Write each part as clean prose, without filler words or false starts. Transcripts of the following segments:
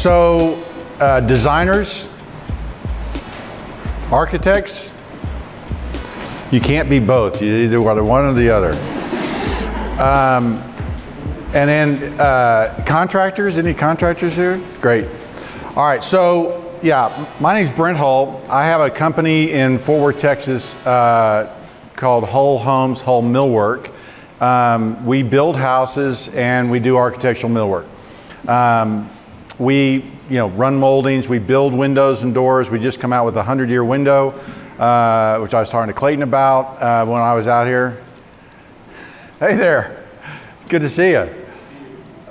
So designers, architects, you can't be both. You either want one or the other. And then contractors, any contractors here? Great. All right, so yeah, my name's Brent Hull. I have a company in Fort Worth, Texas called Hull Homes, Hull Millwork. We build houses and we do architectural millwork. We run moldings, we build windows and doors. We just come out with a 100-year window, which I was talking to Clayton about when I was out here. Hey there, good to see you.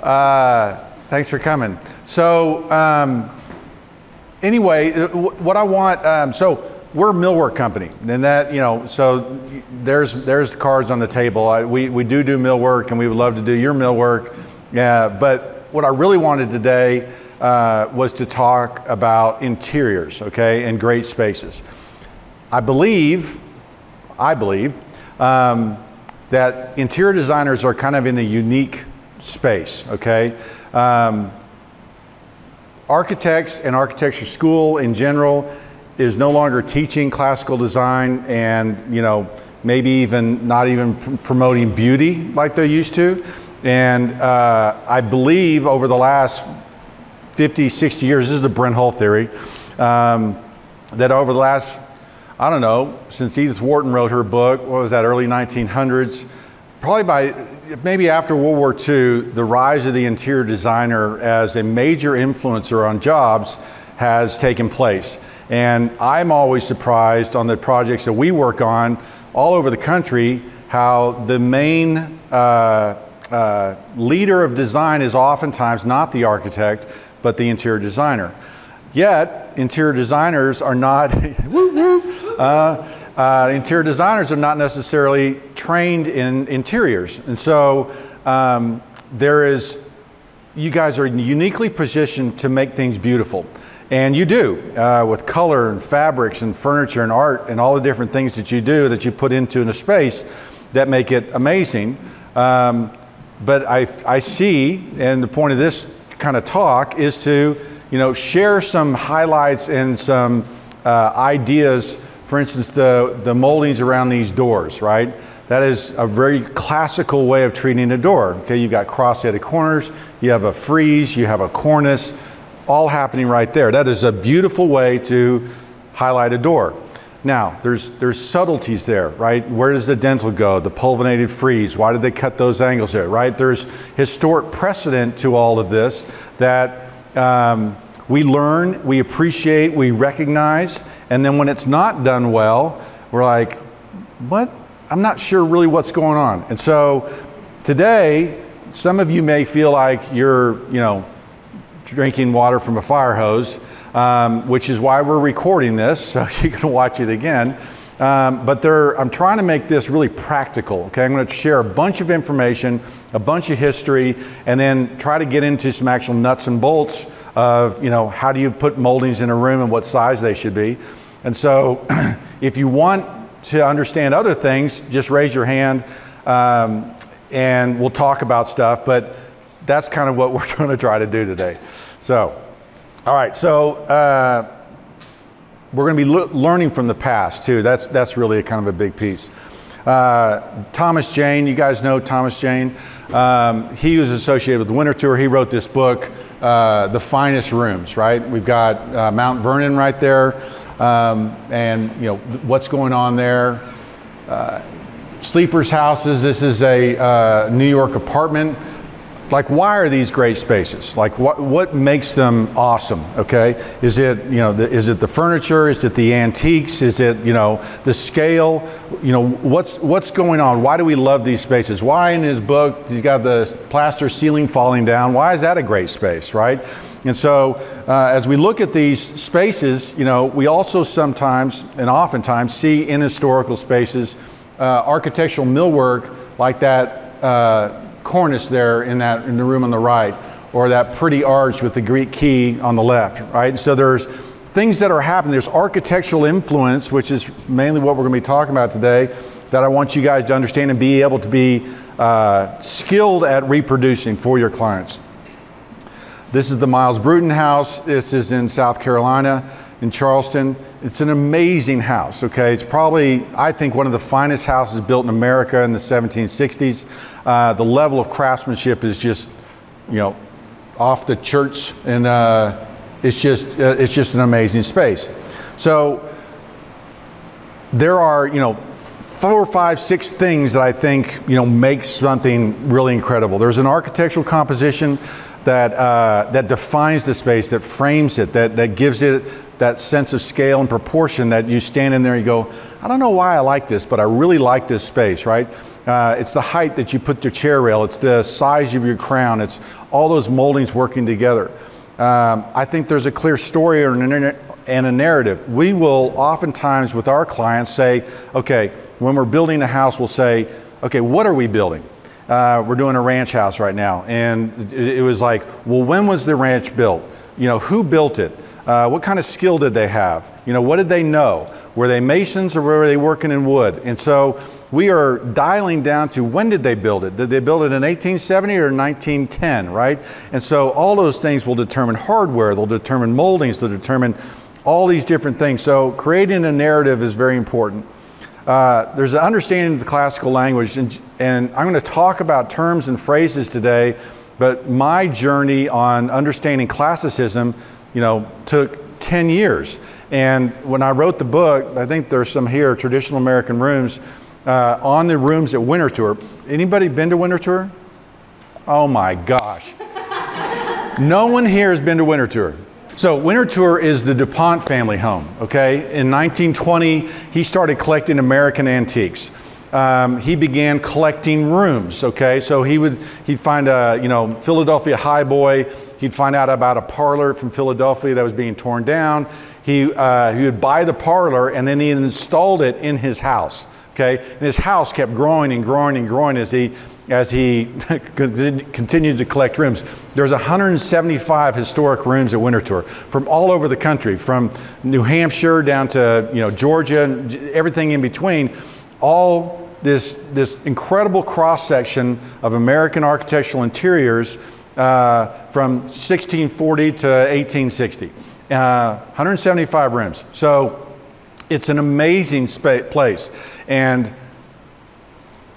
Thanks for coming. So anyway, what I want, so we're a millwork company, and that, so there's the cards on the table. We do millwork, and we would love to do your millwork. But what I really wanted today was to talk about interiors, okay, and great spaces. I believe that interior designers are kind of in a unique space, okay? Architects and architecture school in general is no longer teaching classical design and, maybe even not even promoting beauty like they used to. And I believe over the last 50, 60 years, this is the Brent Hull theory, that over the last, I don't know, since Edith Wharton wrote her book, what was that, early 1900s, probably by maybe after World War II, the rise of the interior designer as a major influencer on jobs has taken place. And I'm always surprised on the projects that we work on all over the country, how the main leader of design is oftentimes not the architect, but the interior designer. Yet, interior designers are not, interior designers are not necessarily trained in interiors. And so you guys are uniquely positioned to make things beautiful. And you do, with color and fabrics and furniture and art and all the different things that you do that you put into a space that make it amazing. But I see, and the point of this kind of talk is to, share some highlights and some ideas. For instance, the moldings around these doors, right? That is a very classical way of treating a door. Okay, you've got cross-headed corners, you have a frieze, you have a cornice, all happening right there. That is a beautiful way to highlight a door. Now, there's subtleties there, right? Where does the dentil go? The pulvinated frieze, why did they cut those angles there, right? There's historic precedent to all of this that we learn, we appreciate, we recognize, and then when it's not done well, we're like, what? I'm not sure really what's going on. And so today, some of you may feel like you're, drinking water from a fire hose, which is why we're recording this, so you can watch it again. But I'm trying to make this really practical, okay? I'm going to share a bunch of information, a bunch of history, and then try to get into some actual nuts and bolts of, how do you put moldings in a room and what size they should be. And so if you want to understand other things, just raise your hand and we'll talk about stuff, but that's kind of what we're going to try to do today. So, all right, so we're going to be learning from the past too. That's really kind of a big piece. Thomas Jane, you guys know Thomas Jane. He was associated with the Winter Tour. He wrote this book, The Finest Rooms, right? We've got Mount Vernon right there, and what's going on there. Sleepers' houses. This is a New York apartment. Like, why are these great spaces? Like, what makes them awesome? Okay, is it is it the furniture? Is it the antiques? Is it the scale? What's going on? Why do we love these spaces? Why in his book he's got the plaster ceiling falling down? Why is that a great space, right? And so as we look at these spaces, we also sometimes and oftentimes see in historical spaces architectural millwork like that. Cornice there in the room on the right, or that pretty arch with the Greek key on the left, right? So there's things that are happening. There's architectural influence, which is mainly what we're going to be talking about today, that I want you guys to understand and be able to be skilled at reproducing for your clients. This is the Miles Bruton house. This is in South Carolina, in Charleston. It's an amazing house, okay? It's probably, I think, one of the finest houses built in America in the 1760s. The level of craftsmanship is just, you know, off the charts, and it's just an amazing space. So there are, you know, 4, 5, 6 things that I think, you know, make something really incredible. There's an architectural composition that defines the space, that frames it, that gives it that sense of scale and proportion, that you stand in there and you go, I don't know why I like this, but I really like this space, right? It's the height that you put your chair rail, it's the size of your crown, it's all those moldings working together. I think there's a clear story and a narrative. We will oftentimes with our clients say, okay, when we're building a house, we'll say, okay, what are we building? We're doing a ranch house right now, and it was like, well, when was the ranch built? You know, who built it? What kind of skill did they have? You know, what did they know? Were they masons or were they working in wood? And so we are dialing down to when did they build it? Did they build it in 1870 or 1910, right? And so all those things will determine hardware, they'll determine moldings, they'll determine all these different things. So creating a narrative is very important. There's an understanding of the classical language, and I'm going to talk about terms and phrases today, but my journey on understanding classicism, you know, took 10 years. And when I wrote the book, I think there's some here, Traditional American Rooms, on the rooms at Winter Tour. Anybody been to Winter Tour? Oh my gosh. No one here has been to Winter Tour. So Winter Tour is the DuPont family home, okay? In 1920, he started collecting American antiques. He began collecting rooms, okay? So he'd find a, you know, Philadelphia highboy. He'd find out about a parlor from Philadelphia that was being torn down. He would buy the parlor, and then he installed it in his house, okay? And his house kept growing and growing and growing as he continued to collect rooms. There's 175 historic rooms at Winter Tour from all over the country, from New Hampshire down to, you know, Georgia, and everything in between. All this incredible cross-section of American architectural interiors from 1640 to 1860. 175 rooms. So it's an amazing place. And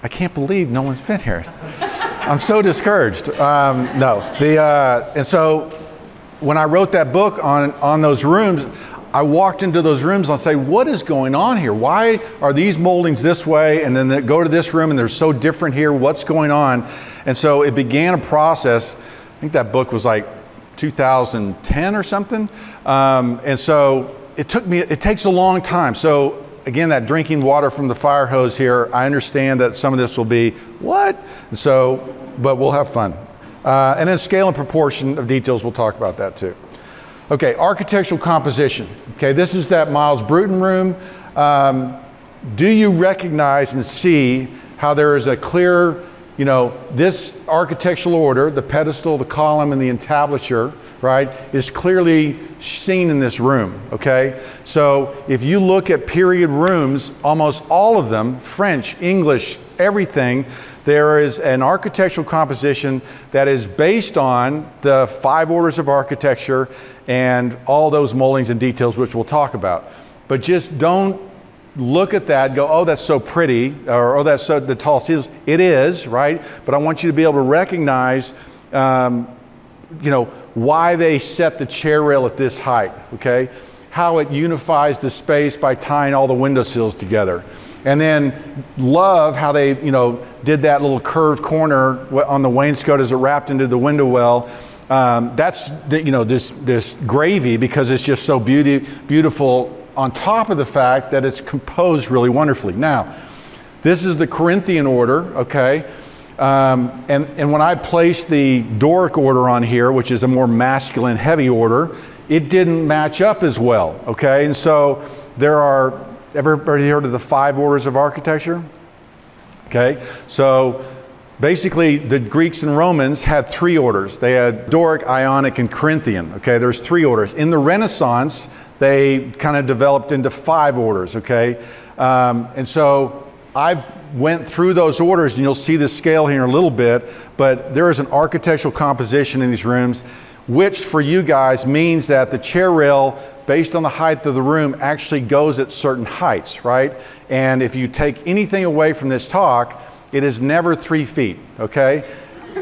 I can't believe no one's been here. I'm so discouraged. And so when I wrote that book on those rooms, I walked into those rooms and I say, what is going on here? Why are these moldings this way, and then they go to this room and they're so different here? What's going on? And so it began a process. I think that book was like 2010 or something. And so it takes a long time. So again, that drinking water from the fire hose here, I understand that some of this will be, what? So, but we'll have fun. And then scale and proportion of details, we'll talk about that too. Okay, architectural composition. Okay, this is that Miles Bruton room. Do you recognize and see how there is a clear, you know, this architectural order, the pedestal, the column, and the entablature, right, is clearly seen in this room, okay? So if you look at period rooms, almost all of them, French, English, everything, there is an architectural composition that is based on the 5 orders of architecture and all those moldings and details, which we'll talk about. But just don't look at that and go, oh, that's so pretty, or oh, that's so the tall ceilings. It is, right? But I want you to be able to recognize, you know, why they set the chair rail at this height, okay? How it unifies the space by tying all the window sills together. And then love how they, you know, did that little curved corner on the wainscot as it wrapped into the window well. That's, you know, this gravy, because it's just so beautiful, on top of the fact that it's composed really wonderfully. Now, this is the Corinthian order, okay? And when I placed the Doric order on here, which is a more masculine, heavy order, it didn't match up as well, okay? And so there are, everybody heard of the 5 orders of architecture? Okay, so basically the Greeks and Romans had 3 orders. They had Doric, Ionic, and Corinthian, okay? There's 3 orders. In the Renaissance, they kind of developed into 5 orders, okay? And so I went through those orders, and you'll see the scale here in a little bit, but there is an architectural composition in these rooms. which for you guys means that the chair rail, based on the height of the room, actually goes at certain heights, right? And if you take anything away from this talk, it is never 3 feet, okay?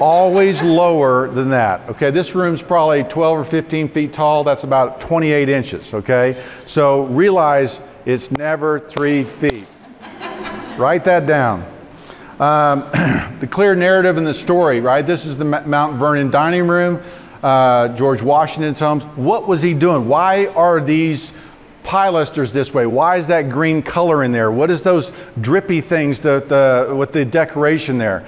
Always lower than that, okay? This room's probably 12 or 15 feet tall. That's about 28 inches, okay? So realize it's never 3 feet. Write that down. The clear narrative in the story, right? This is the Mount Vernon dining room, George Washington's home. What was he doing? Why are these pilasters this way? Why is that green color in there? What is those drippy things with the decoration there?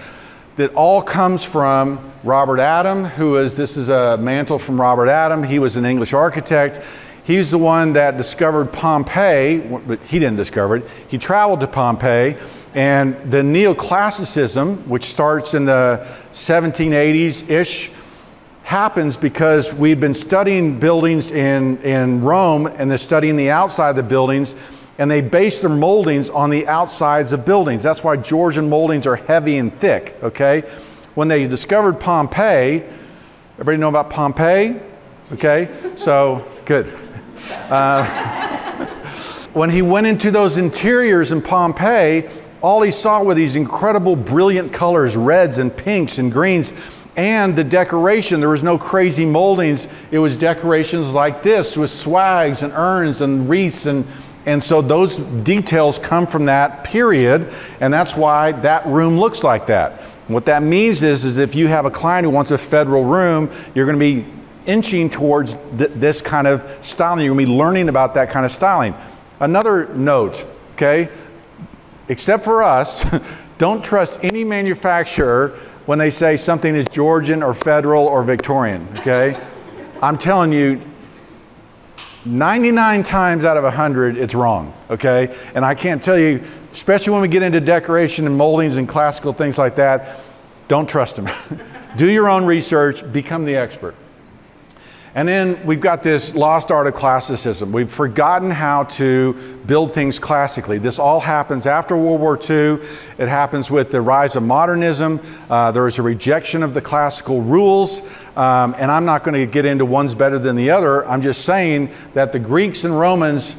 That all comes from Robert Adam, this is a mantle from Robert Adam. He was an English architect. He's the one that discovered Pompeii, but he didn't discover it. He traveled to Pompeii, and the neoclassicism, which starts in the 1780s-ish, happens because we've been studying buildings in Rome, and they're studying the outside of the buildings, and they base their moldings on the outsides of buildings. That's why Georgian moldings are heavy and thick, okay? When they discovered Pompeii, everybody know about Pompeii? Okay, so good. When he went into those interiors in Pompeii, all he saw were these incredible brilliant colors, reds and pinks and greens, and the decoration. There was no crazy moldings. It was decorations like this with swags and urns and wreaths, and so those details come from that period, and that's why that room looks like that. What that means is if you have a client who wants a federal room, you're going to be inching towards this kind of styling. You're going to be learning about that kind of styling. Another note, okay, except for us, don't trust any manufacturer when they say something is Georgian or federal or Victorian, okay? I'm telling you, 99 times out of 100, it's wrong, okay? And I can't tell you, especially when we get into decoration and moldings and classical things like that, don't trust them. Do your own research, become the expert. And then we've got this lost art of classicism. We've forgotten how to build things classically. This all happens after World War II. It happens with the rise of modernism. There is a rejection of the classical rules. And I'm not going to get into one's better than the other. I'm just saying that the Greeks and Romans,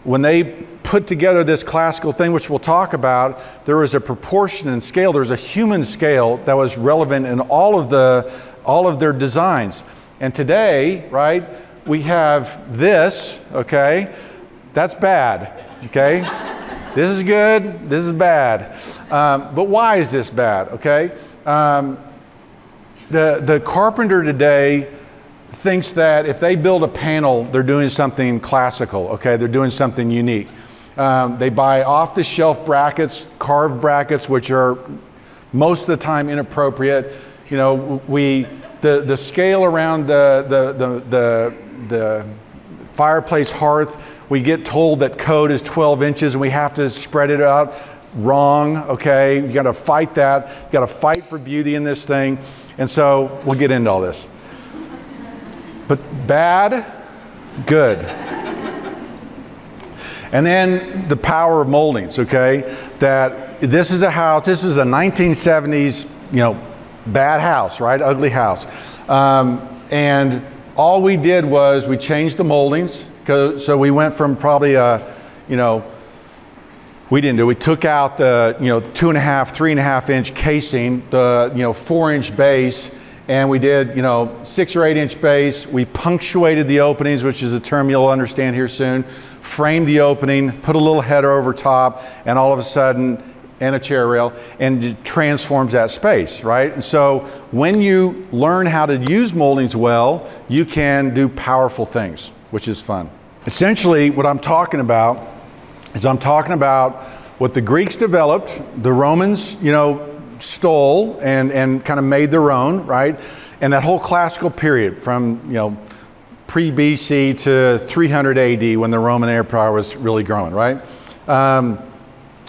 when they put together this classical thing, which we'll talk about, there was a proportion and scale. There was a human scale that was relevant in all of their designs. And today, right, we have this, okay? That's bad, okay? This is good, this is bad. But why is this bad, okay? The carpenter today thinks that if they build a panel, they're doing something classical, okay? They're doing something unique. They buy off-the-shelf brackets, carved brackets, which are most of the time inappropriate. You know, the scale around the fireplace hearth, we get told that code is 12 inches and we have to spread it out. Wrong, okay? You gotta fight that. You gotta fight for beauty in this thing. And so we'll get into all this. But bad, good. And then the power of moldings, okay? That this is a house, this is a 1970s, you know, bad house, right? Ugly house. And all we did was we changed the moldings. So we went from probably we took out the 2.5, 3.5 inch casing, the 4-inch base, and we did 6 or 8 inch base. We punctuated the openings, which is a term you'll understand here soon. Framed the opening, put a little header over top, and all of a sudden, and a chair rail, and it transforms that space, right? And so when you learn how to use moldings well, you can do powerful things, which is fun. Essentially, what I'm talking about is I'm talking about what the Greeks developed, the Romans, stole and kind of made their own, right? And that whole classical period from, pre-BC to 300 AD when the Roman Empire was really growing, right?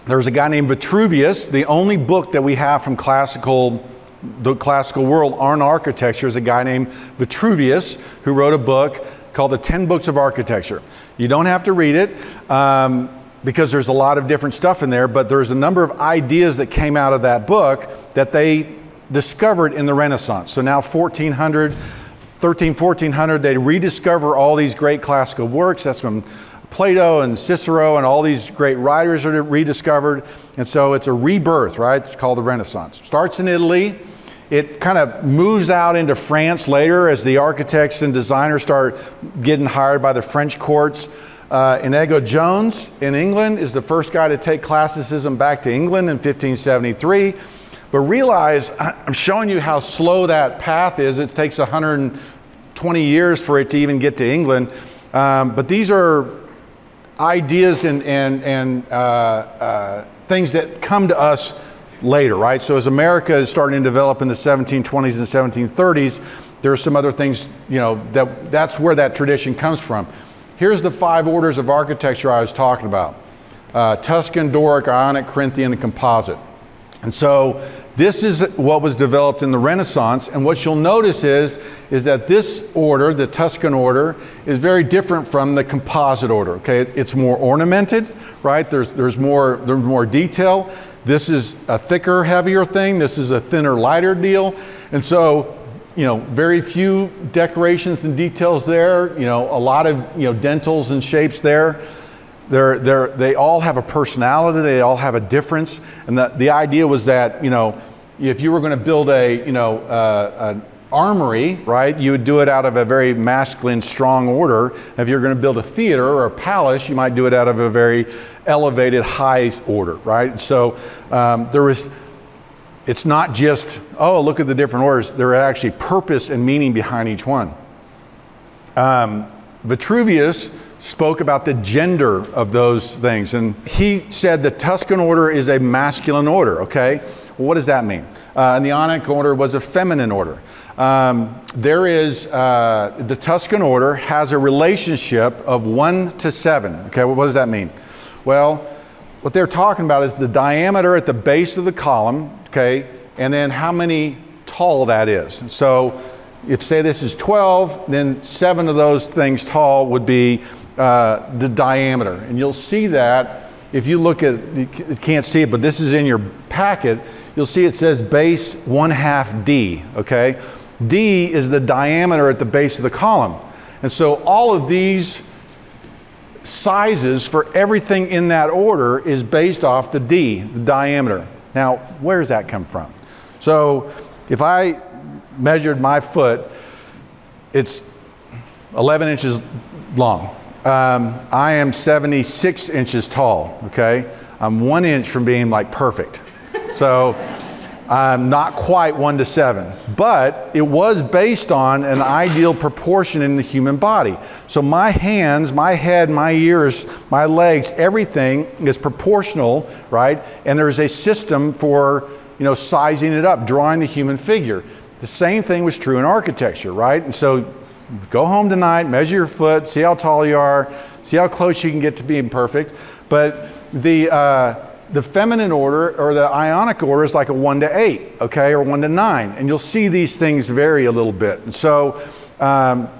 There's a guy named Vitruvius. The only book that we have from the classical world on architecture is a guy named Vitruvius who wrote a book called The 10 Books of Architecture. You don't have to read it because there's a lot of different stuff in there, but there's a number of ideas that came out of that book that they discovered in the Renaissance. So now 1400, 1400, they rediscover all these great classical works. That's when Plato and Cicero and all these great writers are rediscovered. And so it's a rebirth, right? It's called the Renaissance. Starts in Italy. It kind of moves out into France later as the architects and designers start getting hired by the French courts. Inigo Jones in England is the first guy to take classicism back to England in 1573. But realize, I'm showing you how slow that path is. It takes 120 years for it to even get to England. But these are ideas and things that come to us later, right? So as America is starting to develop in the 1720s and 1730s, there are some other things, you know, that's where that tradition comes from. Here's the 5 orders of architecture I was talking about. Tuscan, Doric, Ionic, Corinthian, and Composite. And so this is what was developed in the Renaissance, and what you'll notice is that this order, the Tuscan order, is very different from the Composite order, okay? It's more ornamented, right? There's more detail. This is a thicker, heavier thing. This is a thinner, lighter deal. And so, you know, very few decorations and details there, you know, a lot of, you know, dentils and shapes there. They all have a personality, they all have a difference. And the idea was that, you know, if you were going to build an armory, right, you would do it out of a very masculine, strong order. If you're going to build a theater or a palace, you might do it out of a very elevated, high order, right? So it's not just, oh, look at the different orders. There are actually purpose and meaning behind each one. Vitruvius spoke about the gender of those things, and he said the Tuscan order is a masculine order, okay? Well, what does that mean? And the Ionic order was a feminine order. The Tuscan order has a relationship of 1 to 7, okay? Well, what does that mean? Well, what they're talking about is the diameter at the base of the column, okay, and then how many tall that is. So if, say, this is 12, then 7 of those things tall would be the diameter. And you'll see that if you look at, you can't see it, but this is in your packet, you'll see it says base 1/2 D, okay? D is the diameter at the base of the column. And so all of these sizes for everything in that order is based off the D, the diameter. Now, where does that come from? So if I measured my foot, it's 11 inches long. I am 76 inches tall, okay? I'm 1 inch from being like perfect. So I'm not quite 1 to 7, but it was based on an ideal proportion in the human body. So my hands, my head, my ears, my legs, everything is proportional, right? And there's a system for, you know, sizing it up, drawing the human figure. The same thing was true in architecture, right? And so go home tonight, measure your foot, see how tall you are, see how close you can get to being perfect. But the feminine order or the Ionic order is like a 1 to 8, okay, or 1 to 9. And you'll see these things vary a little bit. And so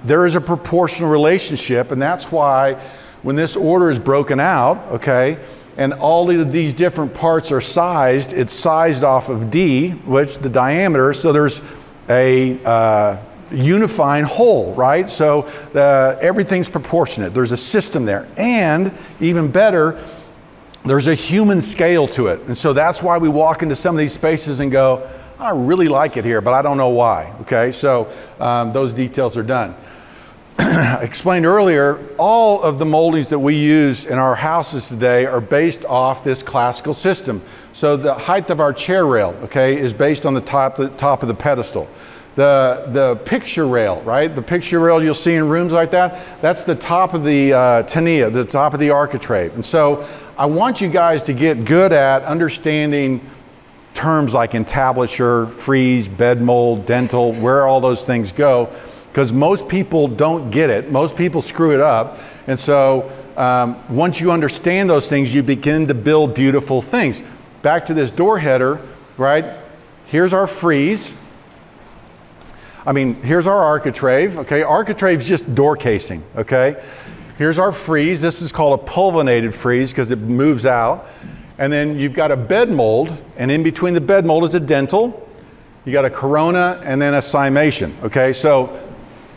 there is a proportional relationship, and that's why when this order is broken out, okay, and all of these different parts are sized, it's sized off of D, which the diameter, so there's a unifying whole, right? So everything's proportionate. There's a system there. And even better, there's a human scale to it. And so that's why we walk into some of these spaces and go, I really like it here, but I don't know why, okay? So those details are done. I explained earlier, all of the moldings that we use in our houses today are based off this classical system. So the height of our chair rail, okay, is based on the top of the pedestal. The picture rail, right? The picture rail you'll see in rooms like that, that's the top of the tinea, the top of the architrave. And so I want you guys to get good at understanding terms like entablature, frieze, bed mold, dentil, where all those things go, because most people don't get it. Most people screw it up. And so once you understand those things, you begin to build beautiful things. Back to this door header, right? Here's our frieze. Here's our architrave, okay? Architrave is just door casing, okay? Here's our frieze. This is called a pulvinated frieze because it moves out. And then you've got a bed mold, and in between the bed mold is a dentil. You got a corona and then a cimation, okay? So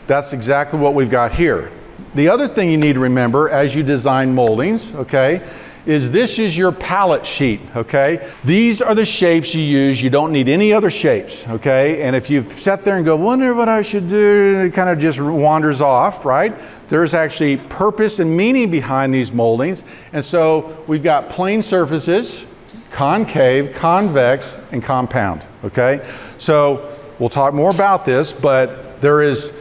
That's exactly what we've got here. The other thing you need to remember as you design moldings, okay, is this is your palette sheet, okay? These are the shapes you use. You don't need any other shapes, okay? And if you've sat there and go, wonder what I should do, it kind of just wanders off, right? There's actually purpose and meaning behind these moldings. And so we've got plane surfaces, concave, convex, and compound, okay? So we'll talk more about this, but there is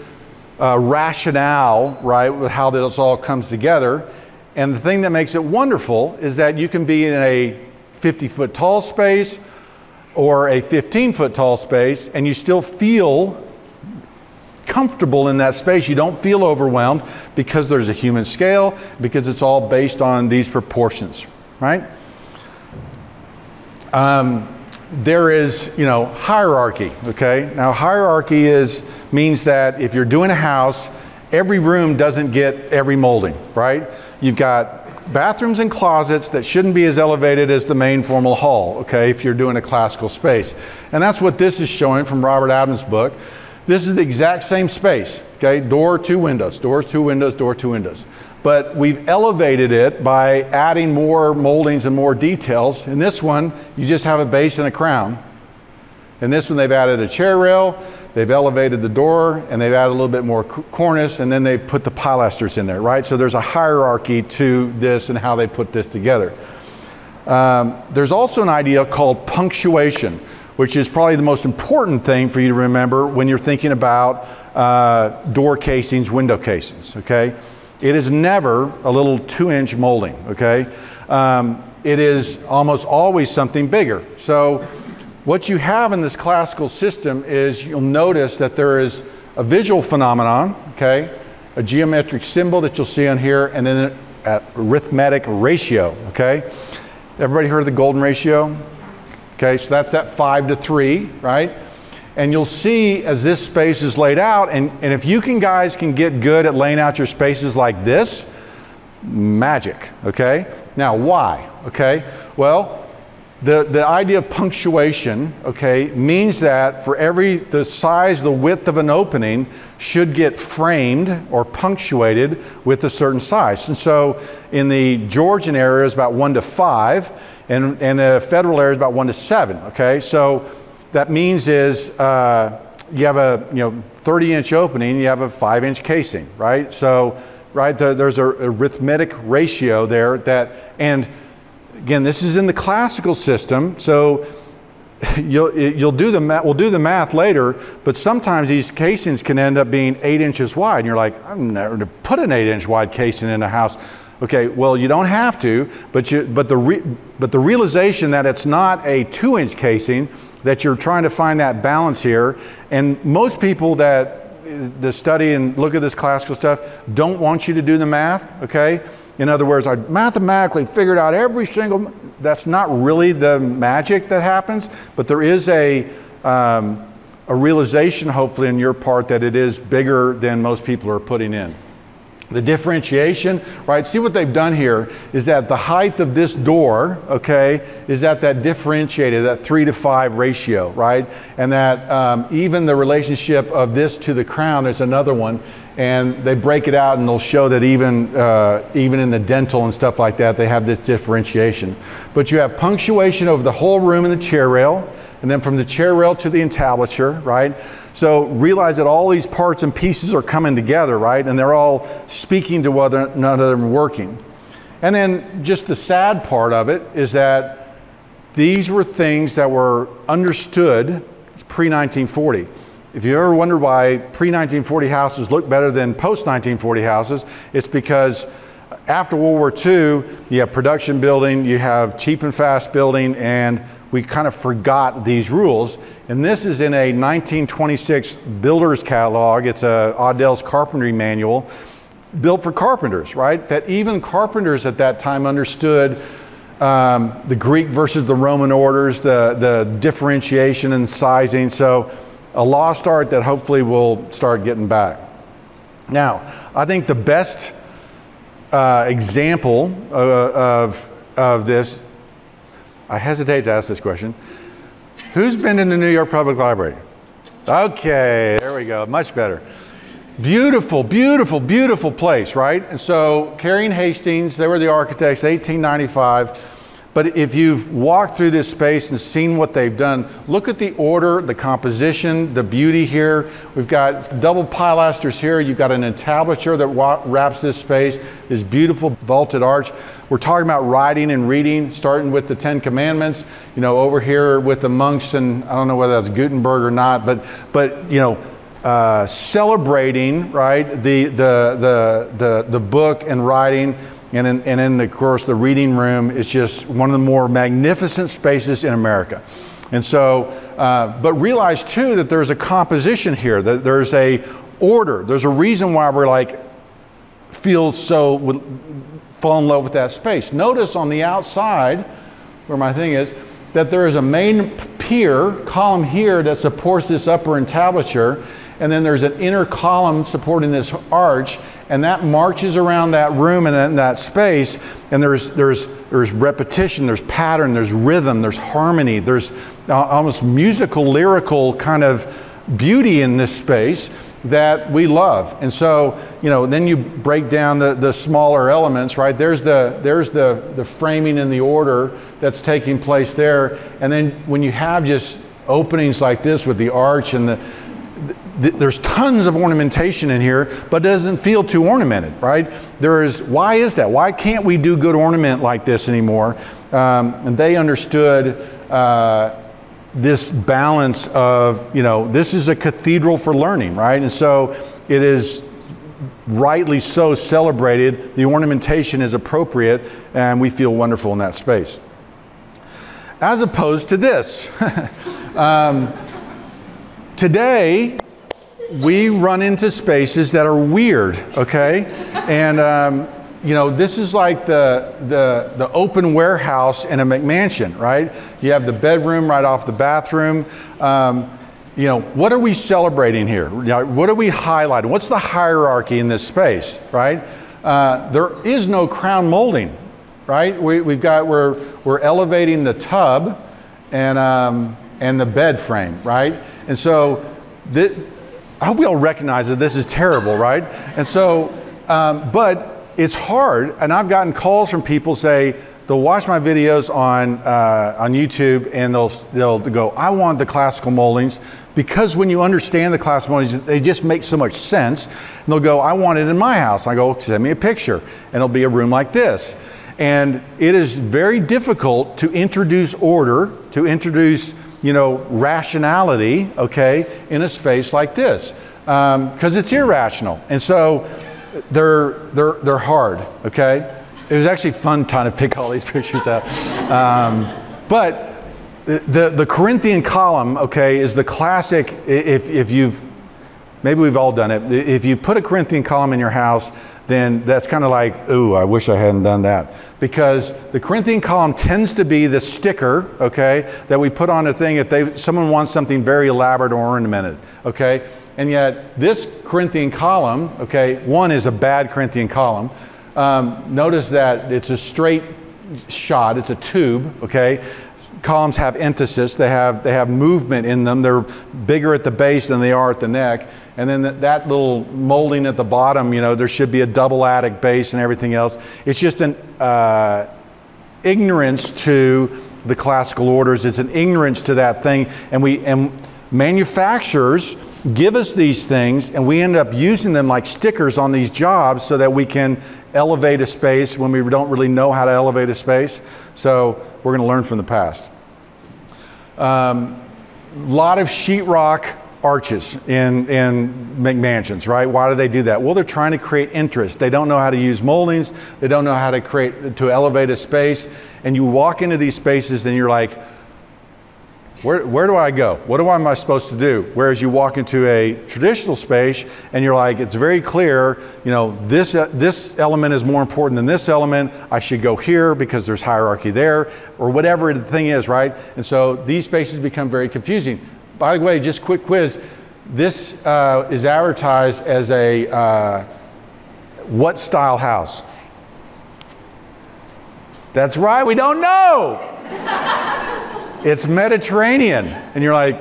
a rationale, right, with how this all comes together. And the thing that makes it wonderful is that you can be in a 50-foot tall space or a 15-foot tall space, and you still feel comfortable in that space. You don't feel overwhelmed because there's a human scale, because it's all based on these proportions, right? There is, you know, hierarchy, okay? Now hierarchy means that if you're doing a house, every room doesn't get every molding, right? You've got bathrooms and closets that shouldn't be as elevated as the main formal hall, okay, if you're doing a classical space. And that's what this is showing from Robert Adams' book. This is the exact same space, okay? Door, two windows, doors, two windows, door, two windows. But we've elevated it by adding more moldings and more details. In this one, you just have a base and a crown. In this one, they've added a chair rail, they've elevated the door, and they've added a little bit more cornice, and then they've put the pilasters in there, right? So there's a hierarchy to this and how they put this together. There's also an idea called punctuation, which is probably the most important thing for you to remember when you're thinking about door casings, window casings, okay? It is never a little 2-inch molding, okay? It is almost always something bigger. So what you have in this classical system is you'll notice that there is a visual phenomenon, okay? A geometric symbol that you'll see on here, and then an arithmetic ratio, okay? Everybody heard of the golden ratio? Okay, so that's that 5:3, right? And you'll see as this space is laid out, and if you guys can get good at laying out your spaces like this, magic, okay? Now why, okay? Well, the idea of punctuation, okay, means that for the size, the width of an opening should get framed or punctuated with a certain size. And so in the Georgian area is about 1 to 5, and the federal area is about 1 to 7, okay? So that means is you have a 30-inch opening, you have a 5-inch casing, right? So, right, there's a arithmetic ratio there and again, this is in the classical system, so we'll do the math later, but sometimes these casings can end up being 8 inches wide, and you're like, I'm never going to put an 8-inch wide casing in a house. Okay, well, you don't have to, but the realization that it's not a 2-inch casing, that you're trying to find that balance here, and most people that study and look at this classical stuff don't want you to do the math, okay? In other words, I mathematically figured out every single, that's not really the magic that happens, but there is a realization, hopefully, on your part that it is bigger than most people are putting in. The differentiation, right? See what they've done here is that the height of this door, okay, is at that differentiated, that 3 to 5 ratio, right? And that even the relationship of this to the crown, there's another one, and they break it out and they'll show that even in the dental and stuff like that, they have this differentiation. But you have punctuation over the whole room in the chair rail, and then from the chair rail to the entablature, right? So realize that all these parts and pieces are coming together, right? And they're all speaking to one another and working. And then just the sad part of it is that these were things that were understood pre-1940. If you ever wonder why pre-1940 houses look better than post-1940 houses, it's because after World War II, you have production building, you have cheap and fast building, and we kind of forgot these rules. And this is in a 1926 builder's catalog. It's a Odell's carpentry manual built for carpenters, right? That even carpenters at that time understood the Greek versus the Roman orders, the differentiation and sizing. So a lost art that hopefully we'll start getting back. Now, I think the best example of this, I hesitate to ask this question. Who's been in the New York Public Library? Okay, there we go, much better. Beautiful, beautiful, beautiful place, right? And so Carey and Hastings, they were the architects, 1895. But if you've walked through this space and seen what they've done, look at the order, the composition, the beauty here. We've got double pilasters here. You've got an entablature that wraps this space, this beautiful vaulted arch. We're talking about writing and reading, starting with the 10 Commandments, you know, over here with the monks, and I don't know whether that's Gutenberg or not, but you know, celebrating, right, the book and writing. And then, of course, the reading room is just one of the more magnificent spaces in America. And so, but realize too that there's a composition here, that there's a order. There's a reason why we're like, fall in love with that space. Notice on the outside, where my thing is, that there is a main column here that supports this upper entablature. And then there's an inner column supporting this arch, and that marches around that room and in that space. And there's repetition, there's pattern, there's rhythm, there's harmony, there's almost musical, lyrical kind of beauty in this space that we love. And so, you know, then you break down the smaller elements, right? There's the framing and the order that's taking place there. And then when you have just openings like this with the arch and there's tons of ornamentation in here, but it doesn't feel too ornamented, right? Why is that? Why can't we do good ornament like this anymore? And they understood this balance of, you know, this is a cathedral for learning, right? And so it is rightly so celebrated. The ornamentation is appropriate, and we feel wonderful in that space. As opposed to this. Today, we run into spaces that are weird, okay? And you know, this is like the open warehouse in a McMansion, right? You have the bedroom right off the bathroom. You know, what are we celebrating here? What are we highlighting? What's the hierarchy in this space, right? There is no crown molding, right? We're elevating the tub and the bed frame, right? And so, I hope we all recognize that this is terrible, right? And so, but it's hard, and I've gotten calls from people say, they'll watch my videos on YouTube and they'll go, I want the classical moldings, because when you understand the classical moldings, they just make so much sense. And they'll go, I want it in my house. And I go, send me a picture. And it'll be a room like this. And it is very difficult to introduce order, to introduce, you know, rationality, okay, in a space like this, because it's irrational. And so they're hard, okay? It was actually fun trying to pick all these pictures out. But the Corinthian Column, okay, is the classic, if you've, maybe we've all done it, if you put a Corinthian Column in your house, then that's kind of like, ooh, I wish I hadn't done that. Because the Corinthian Column tends to be the sticker, okay, that we put on a thing if someone wants something very elaborate or ornamented, okay? And yet this Corinthian Column, okay, one is a bad Corinthian Column. Notice that it's a straight shot, it's a tube, okay? Columns have entasis, they have movement in them. They're bigger at the base than they are at the neck. And then that little molding at the bottom, you know, there should be a double attic base and everything else. It's just an ignorance to the classical orders. It's an ignorance to that thing. And manufacturers give us these things, and we end up using them like stickers on these jobs so that we can elevate a space when we don't really know how to elevate a space. So we're going to learn from the past. Lot of sheetrock arches in McMansions, right? Why do they do that? Well, they're trying to create interest. They don't know how to use moldings. They don't know how to elevate a space. And you walk into these spaces and you're like, where do I go? What am I supposed to do? Whereas you walk into a traditional space and you're like, it's very clear, you know, this element is more important than this element. I should go here because there's hierarchy there, or whatever the thing is, right? And so these spaces become very confusing. By the way, just quick quiz. This is advertised as a what style house? That's right, we don't know. It's Mediterranean. And you're like,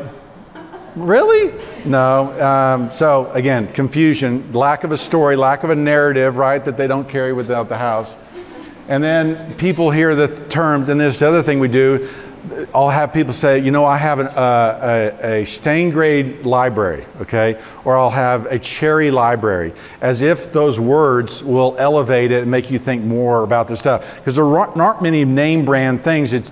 Really? No. So again, confusion, lack of a story, lack of a narrative, right, that they don't carry without the house. And then people hear the terms, and this other thing we do, I'll have people say, you know, I have a stained grade library, okay? Or I'll have a cherry library, as if those words will elevate it and make you think more about the stuff. Because there aren't many name brand things that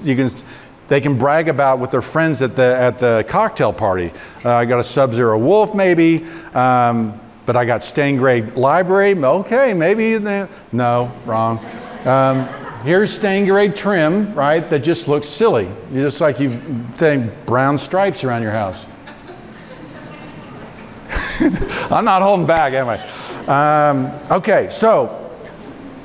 they can brag about with their friends at the cocktail party. I got a Sub-Zero Wolf maybe, but I got stained grade library. Okay, maybe, no, wrong. Here's stained grade trim, right, that just looks silly. Just like you've done brown stripes around your house. I'm not holding back, am I? Okay, so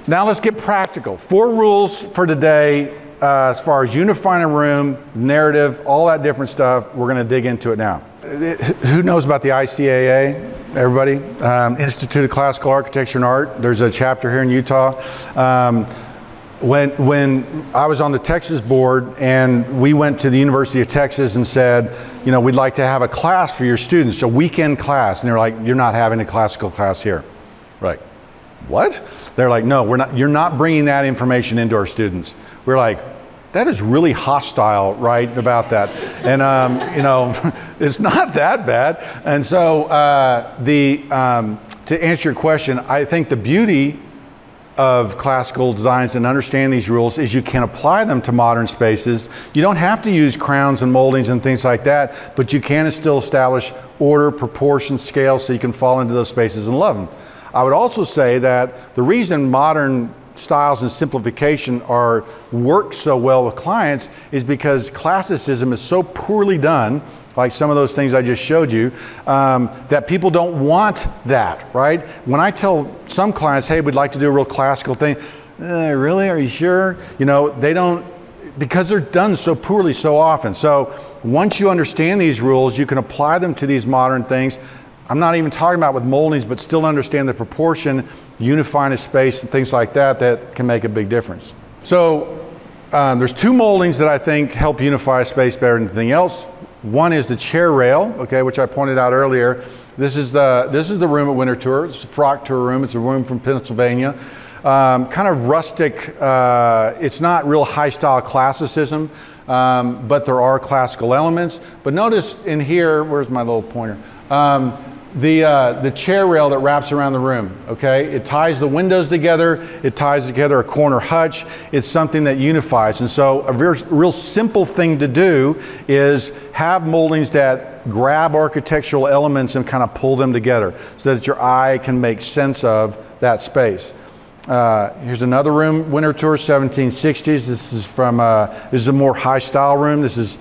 now let's get practical. 4 rules for today as far as unifying a room, narrative, all that different stuff. We're going to dig into it now. Who knows about the ICAA? Everybody? Institute of Classical Architecture and Art. There's a chapter here in Utah. When I was on the Texas board and we went to the University of Texas and said, you know, we'd like to have a class for your students, a weekend class. And they're like, you're not having a classical class here. We're like, what? They're like, no, we're not, you're not bringing that information into our students. We're like, that is really hostile, right, about that. And, you know, it's not that bad. And so to answer your question, I think the beauty of classical designs and understand these rules is you can apply them to modern spaces. You don't have to use crowns and moldings and things like that, but you can still establish order, proportion, scale, so you can fall into those spaces and love them. I would also say that the reason modern styles and simplification work so well with clients is because classicism is so poorly done, like some of those things I just showed you, that people don't want that, right? When I tell some clients, hey, we'd like to do a real classical thing, really, are you sure? You know, they don't, because they're done so poorly so often. So once you understand these rules, you can apply them to these modern things. I'm not even talking about with moldings, but still understand the proportion, unifying a space and things like that, that can make a big difference. So there's 2 moldings that I think help unify a space better than anything else. One is the chair rail, okay, which I pointed out earlier. This is the room at Winter Tour. It's a frock tour room. It's a room from Pennsylvania. Kind of rustic. It's not real high style classicism, but there are classical elements. But notice in here, where's my little pointer? The chair rail that wraps around the room, okay? It ties the windows together, it ties together a corner hutch, it's something that unifies. And so a real simple thing to do is have moldings that grab architectural elements and kind of pull them together so that your eye can make sense of that space. Here's another room, Winter Tour, 1760s. This is from, this is a more high style room. This is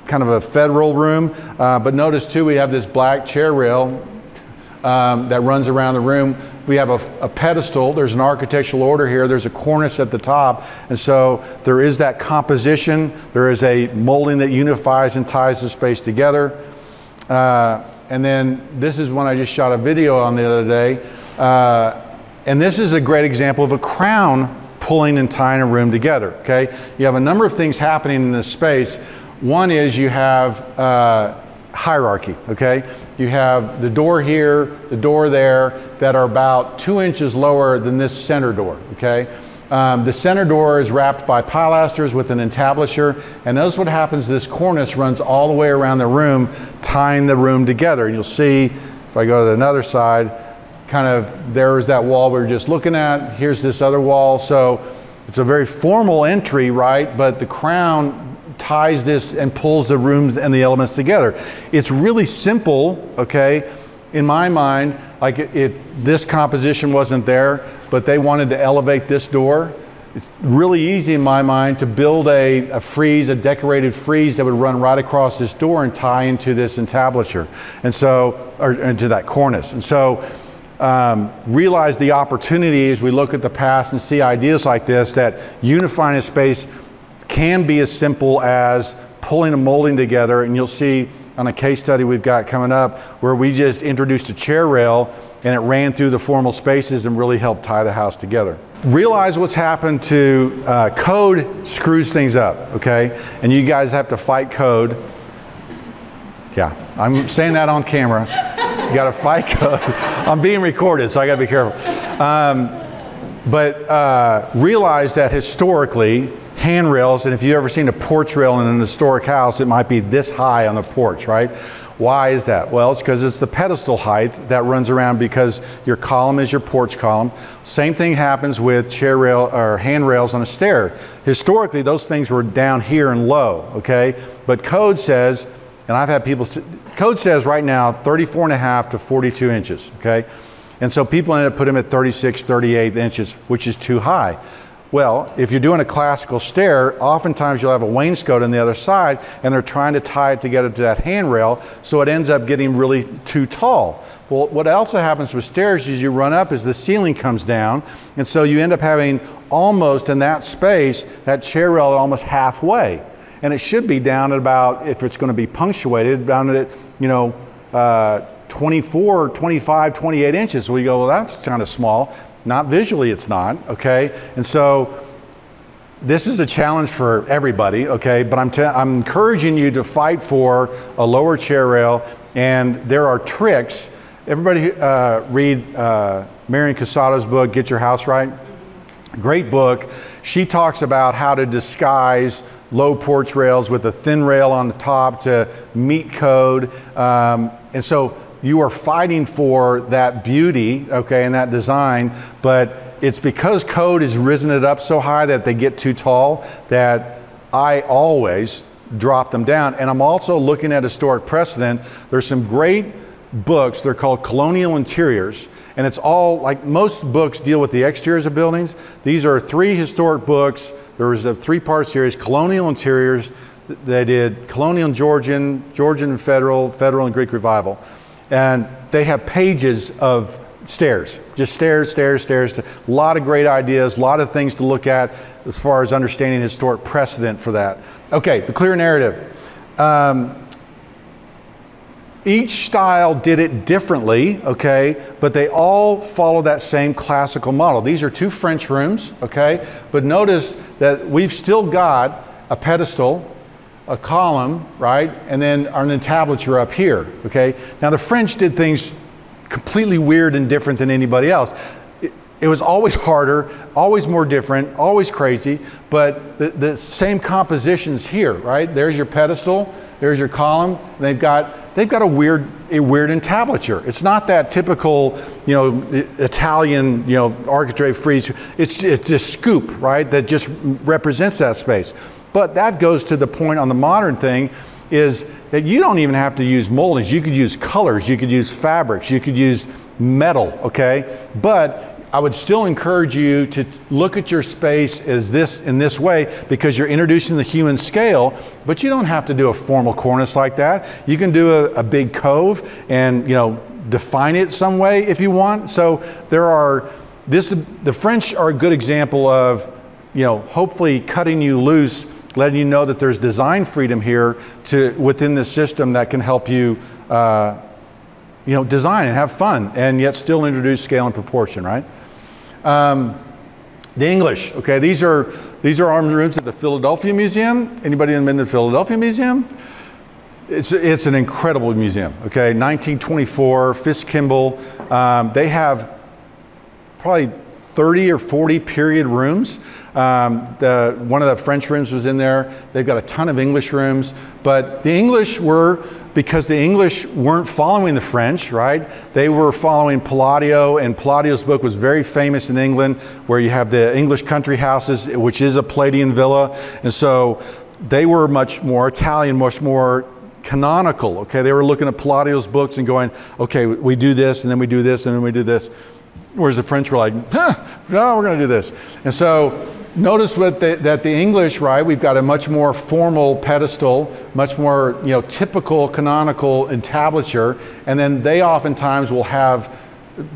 kind of a federal room, but notice too we have this black chair rail that runs around the room. We have a pedestal. There's an architectural order here. There's a cornice at the top, and so there is that composition. There is a molding that unifies and ties the space together. And then this is one I just shot a video on the other day, and this is a great example of a crown pulling and tying a room together. Okay, you have a number of things happening in this space. One is you have hierarchy, okay? You have the door here, the door there, that are about 2 inches lower than this center door, okay? The center door is wrapped by pilasters with an entablature, and notice what happens, this cornice runs all the way around the room, tying the room together. And you'll see, if I go to another side, kind of, there's that wall we were just looking at, here's this other wall. So it's a very formal entry, right? But the crown ties this and pulls the rooms and the elements together. It's really simple, okay, in my mind. Like if this composition wasn't there, but they wanted to elevate this door, it's really easy in my mind to build a frieze, a decorated frieze that would run right across this door and tie into this entablature, and so, or into that cornice. And so realize the opportunity as we look at the past and see ideas like this, that unifying a space can be as simple as pulling a molding together. And you'll see on a case study we've got coming up where we just introduced a chair rail and it ran through the formal spaces and really helped tie the house together. Realize what's happened to code screws things up, okay? And you guys have to fight code. Yeah, I'm saying that on camera. You got to fight code. I'm being recorded, so I got to be careful. But realize that historically, handrails, and if you've ever seen a porch rail in an historic house, it might be this high on the porch, right? Why is that? Well, it's because it's the pedestal height that runs around because your column is your porch column. Same thing happens with chair rail or handrails on a stair. Historically, those things were down here and low, okay? But code says, and I've had people, code says right now 34.5 to 42 inches, okay? And so people end up putting them at 36, 38 inches, which is too high. Well, if you're doing a classical stair, oftentimes you'll have a wainscot on the other side and they're trying to tie it together to that handrail, so it ends up getting really too tall. Well, what also happens with stairs is you run up as the ceiling comes down, and so you end up having almost in that space, that chair rail almost halfway. And it should be down at about, if it's going to be punctuated, down at, 24, 25, 28 inches. So we go, well, that's kind of small. Not visually, it's not, okay? And so this is a challenge for everybody, okay? But I'm encouraging you to fight for a lower chair rail, and there are tricks. Everybody read Marion Casado's book, Get Your House Right? Great book. She talks about how to disguise low porch rails with a thin rail on the top to meet code. And so you are fighting for that beauty, okay, and that design, but it's because code has risen it up so high that they get too tall that I always drop them down. And I'm also looking at historic precedent. There's some great books, they're called Colonial Interiors, and it's all, like most books deal with the exteriors of buildings. These are 3 historic books. There was a 3-part series, Colonial Interiors. They did Colonial and Georgian, Georgian and Federal, Federal and Greek Revival. And they have pages of stairs, just stairs, stairs, stairs. A lot of great ideas, a lot of things to look at as far as understanding historic precedent for that. Okay, the clear narrative. Each style did it differently, okay, but they all follow that same classical model. These are 2 French rooms, okay, but notice that we've still got a pedestal, a column, right, and then an entablature up here, okay? Now the French did things completely weird and different than anybody else. It was always harder, always more different, always crazy, but the same compositions here, right? There's your pedestal, there's your column, and they've got a weird entablature. It's not that typical, Italian, architrave frieze. It's just scoop, right, that just represents that space. But that goes to the point on the modern thing is that you don't even have to use moldings. You could use colors, you could use fabrics, you could use metal, okay? But I would still encourage you to look at your space as in this way, because you're introducing the human scale, but you don't have to do a formal cornice like that. You can do a big cove and, define it some way if you want. So the French are a good example of, hopefully cutting you loose, letting you know that there's design freedom here within this system that can help you, design and have fun, and yet still introduce scale and proportion, right? The English, okay, these are arms rooms at the Philadelphia Museum. Anybody been to the Philadelphia Museum? It's an incredible museum, okay? 1924, Fisk-Kimball. They have probably 30 or 40 period rooms. One of the French rooms was in there. They've got a ton of English rooms, but the English were, because the English weren't following the French, right? They were following Palladio, and Palladio's book was very famous in England, where you have the English country houses, which is a Palladian villa, and so they were much more Italian, much more canonical, okay? They were looking at Palladio's books and going, okay, we do this, and then we do this, and then we do this. Whereas the French were like, no, we're going to do this. And so notice that the English, right, we've got a much more formal pedestal, much more, typical canonical entablature, and then they oftentimes will have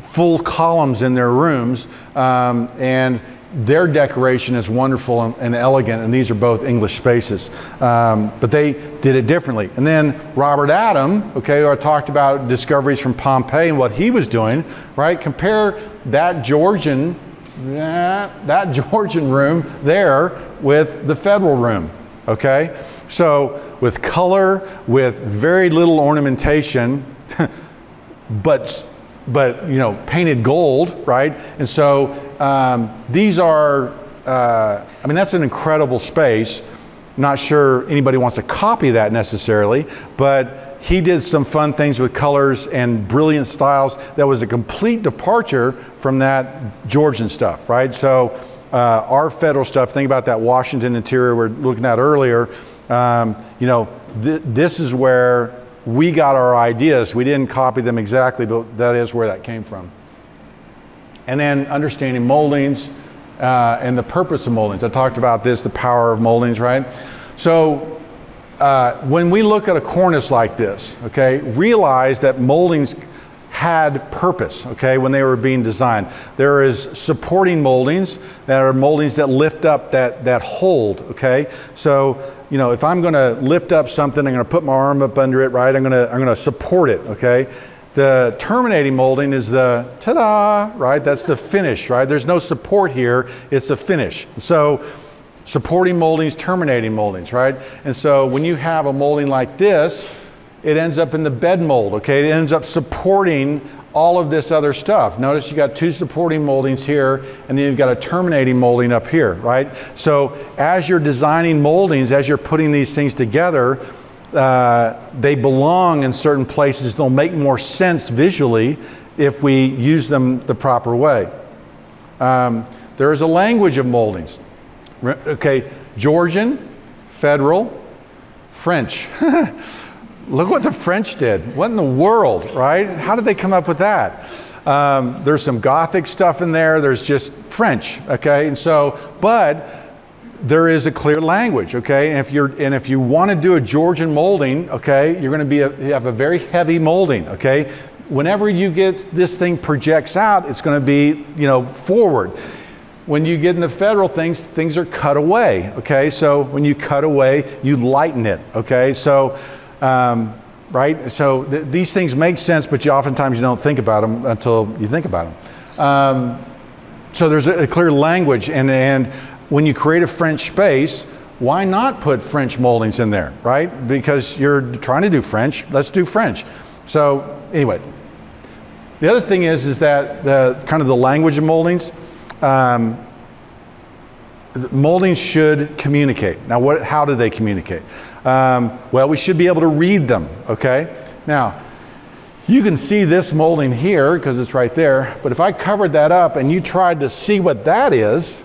full columns in their rooms, and their decoration is wonderful and elegant, and these are both English spaces. But they did it differently. And then Robert Adam, okay, who I talked about discoveries from Pompeii and what he was doing, right? Compare that Georgian room there with the Federal room, okay? So with color, with very little ornamentation, but you know, painted gold, right? And so these are, I mean, that's an incredible space. Not sure anybody wants to copy that necessarily, but he did some fun things with colors and brilliant styles that was a complete departure from that Georgian stuff, right? So our federal stuff, think about that Washington interior we were looking at earlier, you know, this is where we got our ideas. We didn't copy them exactly, but that is where that came from. And then understanding moldings and the purpose of moldings. I talked about this, the power of moldings, right? So when we look at a cornice like this, okay, realize that moldings had purpose, okay, when they were being designed. There is supporting moldings that are moldings that lift up, that hold, okay? So, you know, if I'm gonna lift up something, I'm gonna put my arm up under it, right? I'm gonna support it, okay? The terminating molding is the ta-da, right? That's the finish, right? There's no support here, it's the finish. So, supporting moldings, terminating moldings, right? And so when you have a molding like this, it ends up in the bed mold, okay? It ends up supporting all of this other stuff. Notice you got two supporting moldings here, and then you've got a terminating molding up here, right? So as you're designing moldings, as you're putting these things together, they belong in certain places. They'll make more sense visually if we use them the proper way. There is a language of moldings. Okay, Georgian, Federal, French. Look what the French did. What in the world, right? How did they come up with that? There's some Gothic stuff in there. There's just French, okay? And so, but there is a clear language, okay? And if you want to do a Georgian molding, okay, you're going to have a very heavy molding, okay? Whenever you get this thing projects out, it's going to be, you know, forward. When you get in the federal things are cut away, okay? So when you cut away, you lighten it, okay? So, right? So these things make sense, but oftentimes you don't think about them until you think about them. So there's a clear language, and when you create a French space, why not put French moldings in there, right? Because you're trying to do French, let's do French. So anyway, the other thing is that the kind of the language of moldings, moldings should communicate. Now, how do they communicate? Well, we should be able to read them, okay? Now, you can see this molding here because it's right there, but if I covered that up and you tried to see what that is,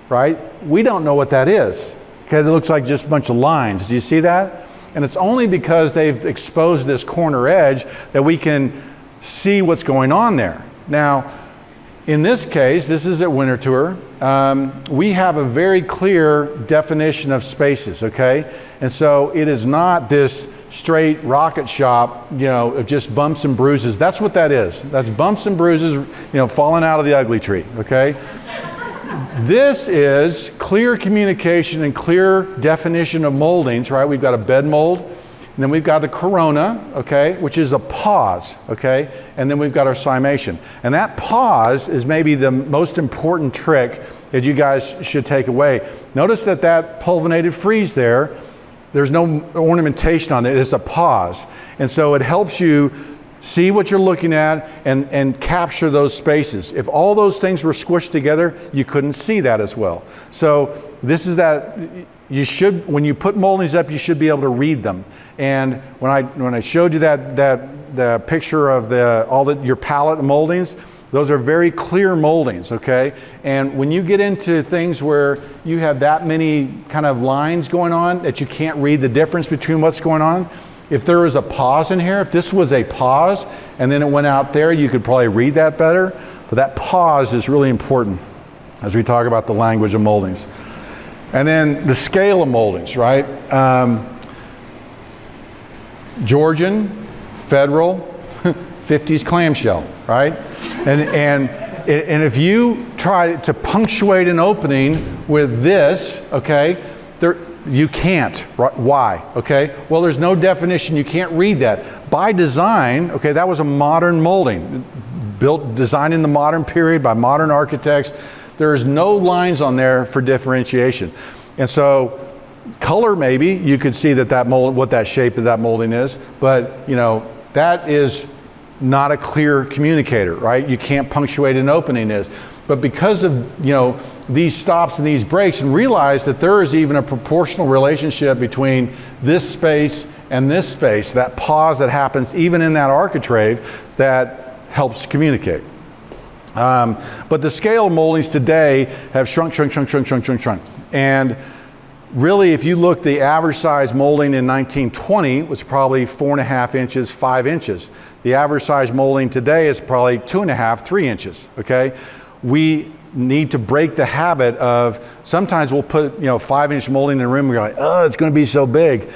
right, we don't know what that is, okay? It looks like just a bunch of lines. Do you see that? And it's only because they've exposed this corner edge that we can see what's going on there. Now, in this case, this is at Winter Tour, we have a very clear definition of spaces, okay? And so it is not this straight rocket shop, you know, of just bumps and bruises. That's what that is. That's bumps and bruises, you know, falling out of the ugly tree, okay? This is clear communication and clear definition of moldings, right? We've got a bed mold, and then we've got the corona, okay, which is a pause, okay? And then we've got our cimation. And that pause is maybe the most important trick that you guys should take away. Notice that pulvinated frieze there's no ornamentation on it, it's a pause. And so it helps you see what you're looking at and capture those spaces. If all those things were squished together, you couldn't see that as well. So this is that, you should, when you put moldings up, you should be able to read them. And when I showed you the picture of your palette of moldings, those are very clear moldings, okay? And when you get into things where you have that many kind of lines going on that you can't read the difference between what's going on, if there was a pause in here, if this was a pause and then it went out there, you could probably read that better. But that pause is really important as we talk about the language of moldings. And then the scale of moldings, right? Georgian, Federal, 50s clamshell, right? And if you try to punctuate an opening with this, okay, you can't. Why? Okay, well, there's no definition. You can't read that. By design, okay, that was a modern molding, designed in the modern period by modern architects. There is no lines on there for differentiation. And so color, maybe you could see that mold, what that shape of that molding is, but that is not a clear communicator, right? You can't punctuate an opening is. But because of these stops and these breaks, and realize that there is even a proportional relationship between this space and this space, that pause that happens even in that architrave, that helps communicate. But the scale of moldings today have shrunk. And really, if you look, the average size molding in 1920 was probably 4.5 inches, 5 inches. The average size molding today is probably 2.5, 3 inches, okay? We need to break the habit of, sometimes we'll put 5-inch molding in a room and we're like, oh, it's going to be so big.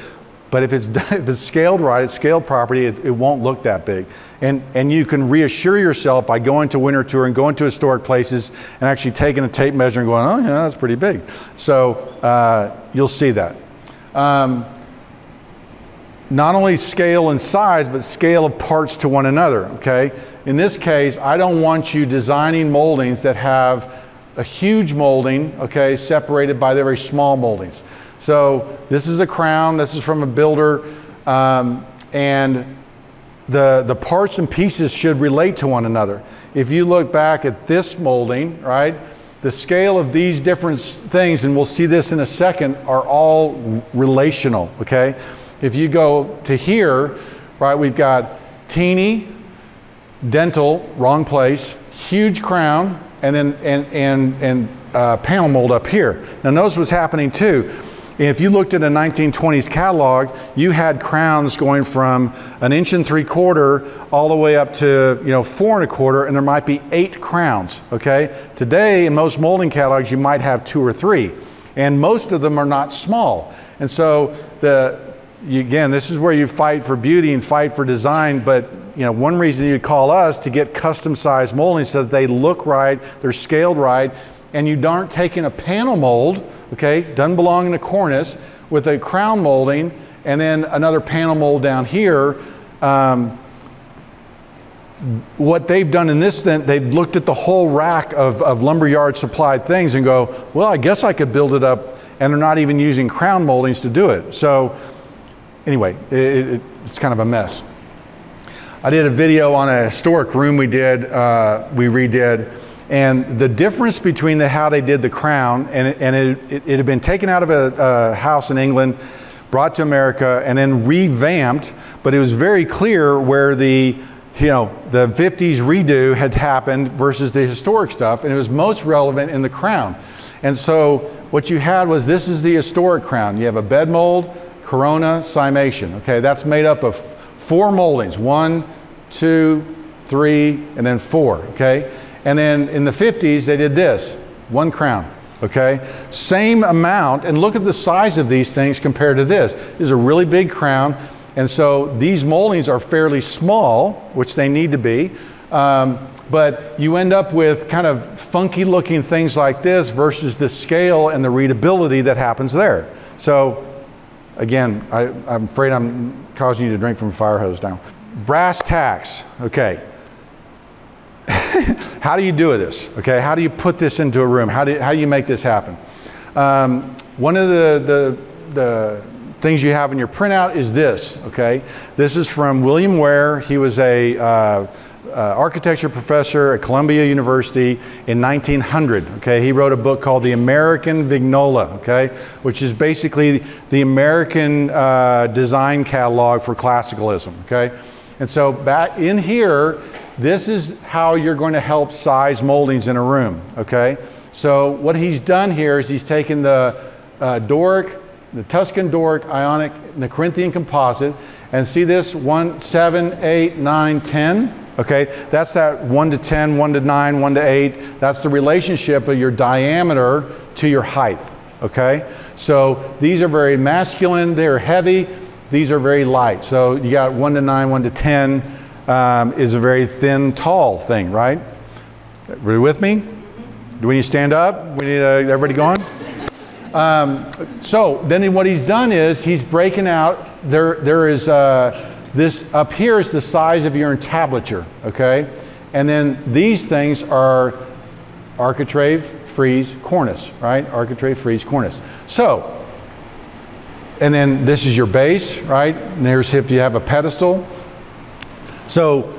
But if it's scaled right, it's scaled properly, it won't look that big. And you can reassure yourself by going to winter tour and going to historic places and actually taking a tape measure and going, oh yeah, that's pretty big. So you'll see that. Not only scale and size, but scale of parts to one another, okay? In this case, I don't want you designing moldings that have a huge molding, okay, separated by the very small moldings. So this is a crown, this is from a builder, and the parts and pieces should relate to one another. If you look back at this molding, right, the scale of these different things, and we'll see this in a second, are all relational, okay? If you go to here, right, we've got teeny, dental, wrong place, huge crown, and then panel mold up here. Now notice what's happening too. If you looked at a 1920s catalog, you had crowns going from 1.75 inches all the way up to 4 1/4, and there might be 8 crowns. Okay, today in most molding catalogs you might have 2 or 3, and most of them are not small. And so again, this is where you fight for beauty and fight for design. But one reason you call us to get custom sized moldings so that they look right, they're scaled right, and you aren't taking a panel mold, okay, doesn't belong in a cornice, with a crown molding and then another panel mold down here. What they've done in this, then they've looked at the whole rack of lumberyard supplied things and go, well, I guess I could build it up, and they're not even using crown moldings to do it. So anyway, it's kind of a mess. I did a video on a historic room we redid. And the difference between how they did the crown, and it had been taken out of a house in England, brought to America, and then revamped, but it was very clear where the 50s redo had happened versus the historic stuff, and it was most relevant in the crown. And so what you had was, this is the historic crown. You have a bed mold, corona, cimation. Okay, that's made up of 4 moldings, 1, 2, 3, and then 4, okay? And then in the 50s, they did this, 1 crown, okay? Same amount, and look at the size of these things compared to this. This is a really big crown, and so these moldings are fairly small, which they need to be, but you end up with kind of funky looking things like this versus the scale and the readability that happens there. So again, I'm afraid I'm causing you to drink from a fire hose now. Brass tacks, okay. How do you do this? Okay, how do you put this into a room? How do you make this happen? One of the things you have in your printout is this. Okay, this is from William Ware. He was a architecture professor at Columbia University in 1900. Okay, he wrote a book called The American Vignola. Okay, which is basically the American design catalog for classicalism. Okay, and so back in here, this is how you're going to help size moldings in a room, okay? So what he's done here is he's taken the Doric, the Tuscan Doric, Ionic, and the Corinthian composite, and see this 1, 7, 8, 9, 10, okay? That's that 1 to 10, 1 to 9, 1 to 8. That's the relationship of your diameter to your height, okay? So these are very masculine, they're heavy, these are very light. So you got 1 to 9, 1 to 10, is a very thin, tall thing, right? Everybody with me? Do we need to stand up? We need everybody going? So then what he's done is he's breaking out, there is this up here is the size of your entablature, okay? And then these things are architrave, frieze, cornice, right? Architrave, frieze, cornice. So and then this is your base, right? And there's if you have a pedestal. So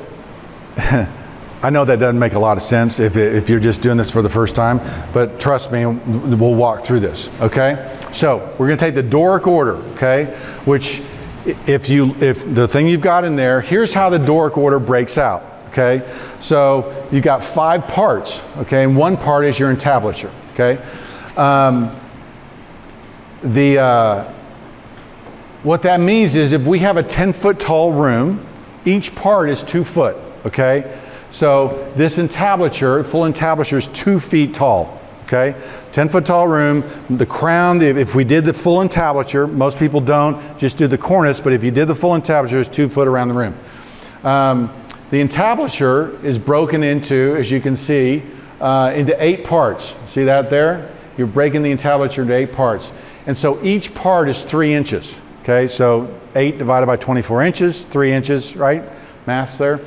I know that doesn't make a lot of sense if you're just doing this for the first time, but trust me, we'll walk through this, okay? So we're gonna take the Doric order, okay? Which if the thing you've got in there, here's how the Doric order breaks out, okay? So you got 5 parts, okay? And one part is your entablature, okay? What that means is if we have a 10-foot tall room, each part is 2 foot, okay? So this entablature, full entablature is 2 feet tall, okay? 10-foot tall room, the crown, if we did the full entablature, most people don't, just do the cornice, but if you did the full entablature, it's 2 foot around the room. The entablature is broken into, as you can see, into 8 parts. See that there? You're breaking the entablature into 8 parts. And so each part is 3 inches, okay? So 8 divided by 24 inches, 3 inches, right? Math's there.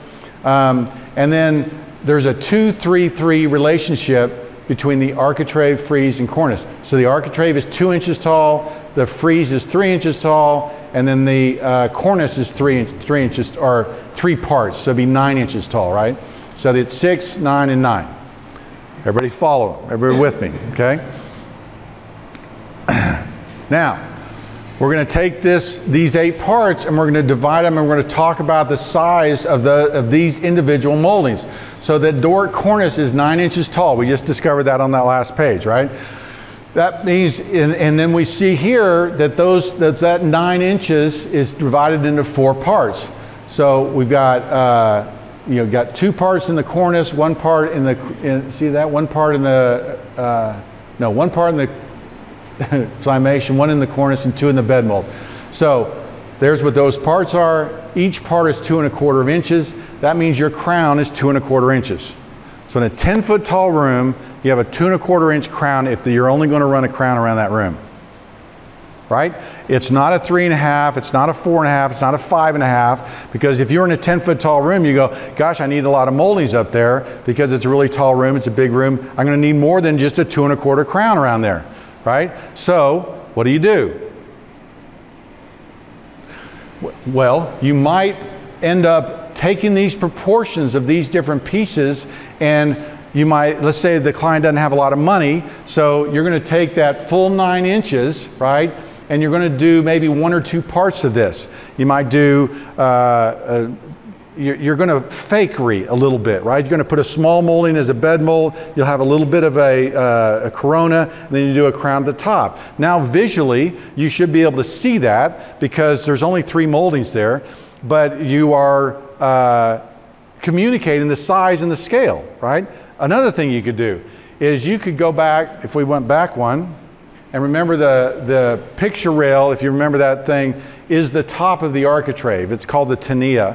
And then there's a 2-3-3 relationship between the architrave, frieze, and cornice. So the architrave is 2 inches tall, the frieze is 3 inches tall, and then the cornice is 3 inches, or 3 parts, so it'd be 9 inches tall, right? So it's 6, 9, and 9. Everybody follow, everybody with me, okay? Now, we're going to take these 8 parts and we're going to divide them, and we're going to talk about the size of these individual moldings. So that Doric cornice is 9 inches tall. We just discovered that on that last page, right? That means, and then we see here that that 9 inches is divided into 4 parts. So we've got got 2 parts in the cornice, 1 part in the see that 1 part in the 1 part in the climation, 1 in the cornice, and 2 in the bed mold. So there's what those parts are. Each part is 2 1/4 inches. That means your crown is 2 1/4 inches. So in a 10-foot tall room, you have a 2 1/4 inch crown if you're only going to run a crown around that room. Right? It's not a 3 1/2, it's not a 4 1/2, it's not a 5 1/2, because if you're in a 10-foot tall room, you go, gosh, I need a lot of moldings up there because it's a really tall room, it's a big room. I'm going to need more than just a 2 1/4 crown around there. Right? So what do? Well, you might end up taking these proportions of these different pieces, and you might, let's say the client doesn't have a lot of money, so you're going to take that full 9 inches, right, and you're going to do maybe 1 or 2 parts of this. You might do you're going to fakery a little bit, right? You're going to put a small molding as a bed mold. You'll have a little bit of a corona, and then you do a crown at the top. Now visually, you should be able to see that because there's only 3 moldings there, but you are communicating the size and the scale, right? Another thing you could do is you could go back, if we went back one, and remember the picture rail, if you remember that thing, is the top of the architrave. It's called the tinea.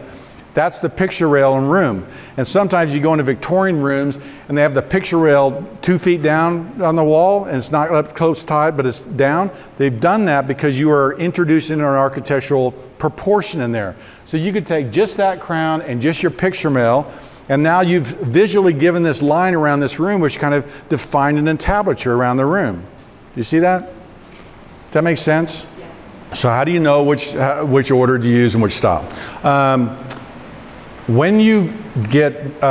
That's the picture rail in room. And sometimes you go into Victorian rooms and they have the picture rail 2 feet down on the wall, and it's not up close tight, but it's down. They've done that because you are introducing an architectural proportion in there. So you could take just that crown and just your picture rail, and now you've visually given this line around this room, which kind of defined an entablature around the room. You see that? Does that make sense? Yes. So how do you know which order to use and which style? When you get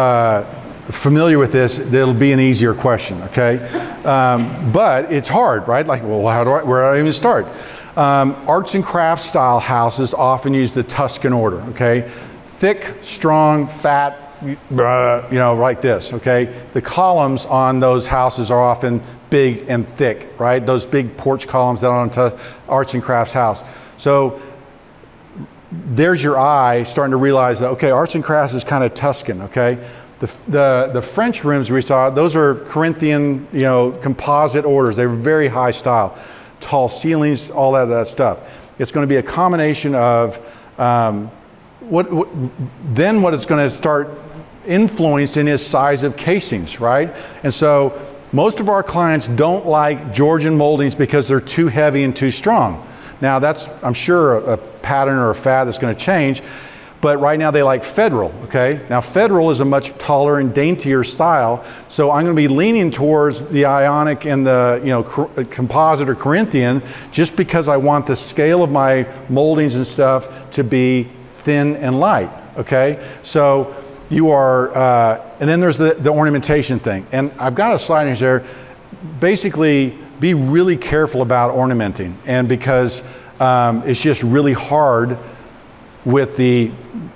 familiar with this, it'll be an easier question, okay? But it's hard, right? Like, well, where do I even start? Arts and crafts style houses often use the Tuscan order, okay? Thick, strong, fat, like this, okay? The columns on those houses are often big and thick, right? Those big porch columns that are on arts and crafts house. So there's your eye starting to realize that, okay, arts and crafts is kind of Tuscan, okay? The French rooms we saw, those are Corinthian, composite orders. They're very high style. Tall ceilings, all that stuff. It's going to be a combination of what it's going to start influencing is size of casings, right? And so most of our clients don't like Georgian moldings because they're too heavy and too strong. Now that's, I'm sure, a pattern or a fad that's going to change, But right now they like Federal, okay? Now Federal is a much taller and daintier style, so I'm going to be leaning towards the Ionic and the composite or Corinthian just because I want the scale of my moldings and stuff to be thin and light, okay? So you are, and then there's the ornamentation thing. And I've got a slide in here. Basically, be really careful about ornamenting, and because it's just really hard with the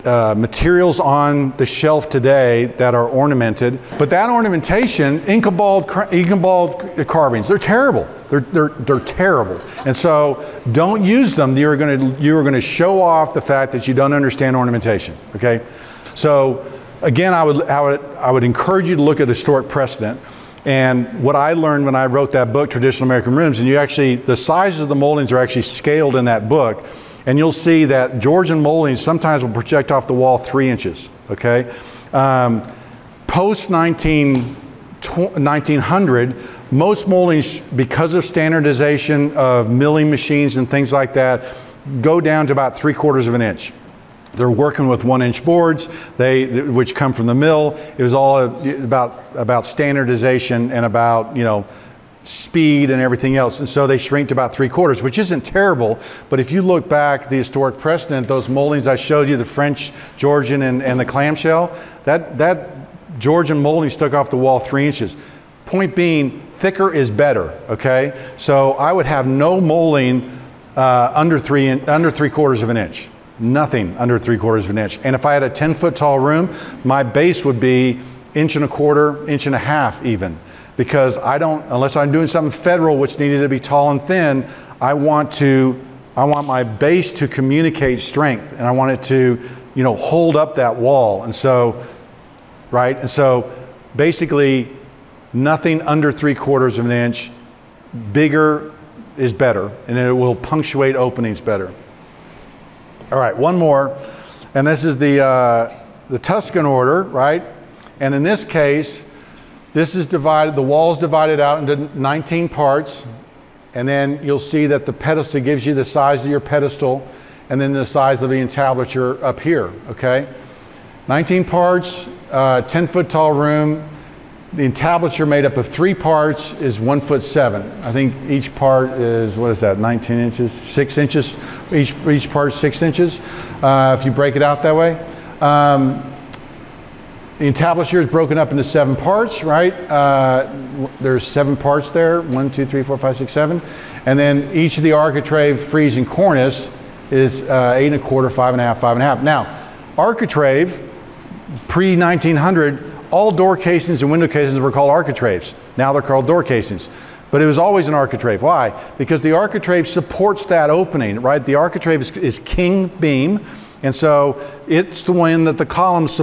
materials on the shelf today that are ornamented. But that ornamentation, Incobald carvings, they're terrible. They're terrible. And so don't use them. You're going to show off the fact that you don't understand ornamentation, okay? So again, I would encourage you to look at historic precedent. And what I learned when I wrote that book, Traditional American Rooms, and the sizes of the moldings are actually scaled in that book. And you'll see that Georgian moldings sometimes will project off the wall 3 inches, okay? Post 1900, most moldings, because of standardization of milling machines and things like that, go down to about 3/4 of an inch. They're working with 1-inch boards, which come from the mill. It was all about standardization and about, speed and everything else. And so they shrink to about 3/4, which isn't terrible. But if you look back, the historic precedent, those moldings I showed you, the French, Georgian, and the clamshell, that Georgian molding stuck off the wall 3 inches. Point being, thicker is better, okay? So I would have no molding under 3/4 of an inch. Nothing under 3/4 of an inch. And if I had a 10-foot tall room, my base would be 1.25 inches, 1.5 inches even. Because unless I'm doing something Federal, which needed to be tall and thin, I want my base to communicate strength, and I want it to, hold up that wall. And so, right? And so basically nothing under 3/4 of an inch. Bigger is better, and it will punctuate openings better. All right, one more, and this is the Tuscan order, right? And in this case, this is divided, the wall's divided out into 19 parts, and then you'll see that the pedestal gives you the size of your pedestal, and then the size of the entablature up here, okay? 19 parts, 10-foot tall room. The entablature made up of 3 parts is 1'7". I think each part is, 19 inches, 6 inches, each part 6 inches, if you break it out that way. The entablature is broken up into 7 parts, right? There's 7 parts there, 1, 2, 3, 4, 5, 6, 7. And then each of the architrave, frieze, and cornice is 8 1/4, 5 1/2, 5 1/2. Now, architrave, pre-1900, all door casings and window casings were called architraves. Now they're called door casings. But it was always an architrave. Why? Because the architrave supports that opening, right? The architrave is king beam. And so it's the one that the columns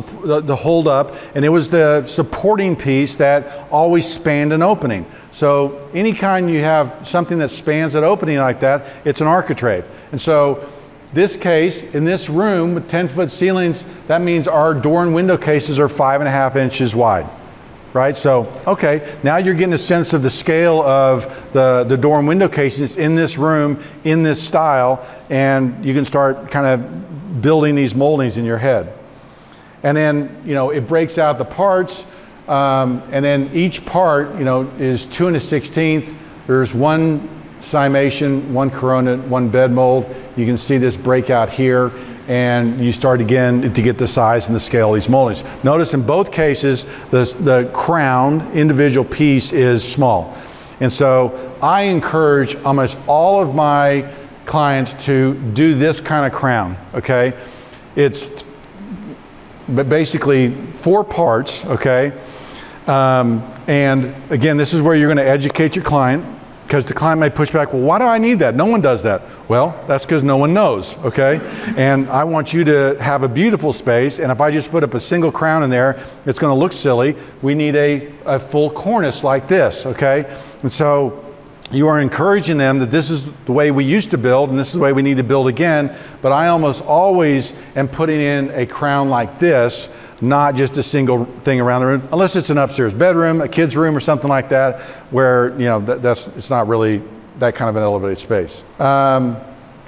hold up, and it was the supporting piece that always spanned an opening. So anytime you have something that spans that opening like that, it's an architrave. And so this case, in this room with 10-foot ceilings, that means our door and window cases are 5 1/2 inches wide, right? So, okay, now you're getting a sense of the scale of the door and window casings in this room, in this style, and you can start kind of building these moldings in your head. And then, it breaks out the parts, and then each part, is 2 1/16. There's one cimation, one corona, one bed mold. You can see this breakout here, and you start again to get the size and the scale of these moldings. Notice in both cases, the crown individual piece is small. And so I encourage almost all of my clients to do this kind of crown, okay? It's basically 4 parts, okay? And again, this is where you're going to educate your client, because the client may push back, well, why do I need that? No one does that. Well, that's because no one knows, okay? And I want you to have a beautiful space, and if I just put up a single crown in there, it's going to look silly. We need a full cornice like this, okay? And so you are encouraging them that this is the way we used to build, and this is the way we need to build again, but I almost always am putting in a crown like this, not just a single thing around the room, unless it's an upstairs bedroom, a kid's room, or something like that, where it's not really that kind of an elevated space.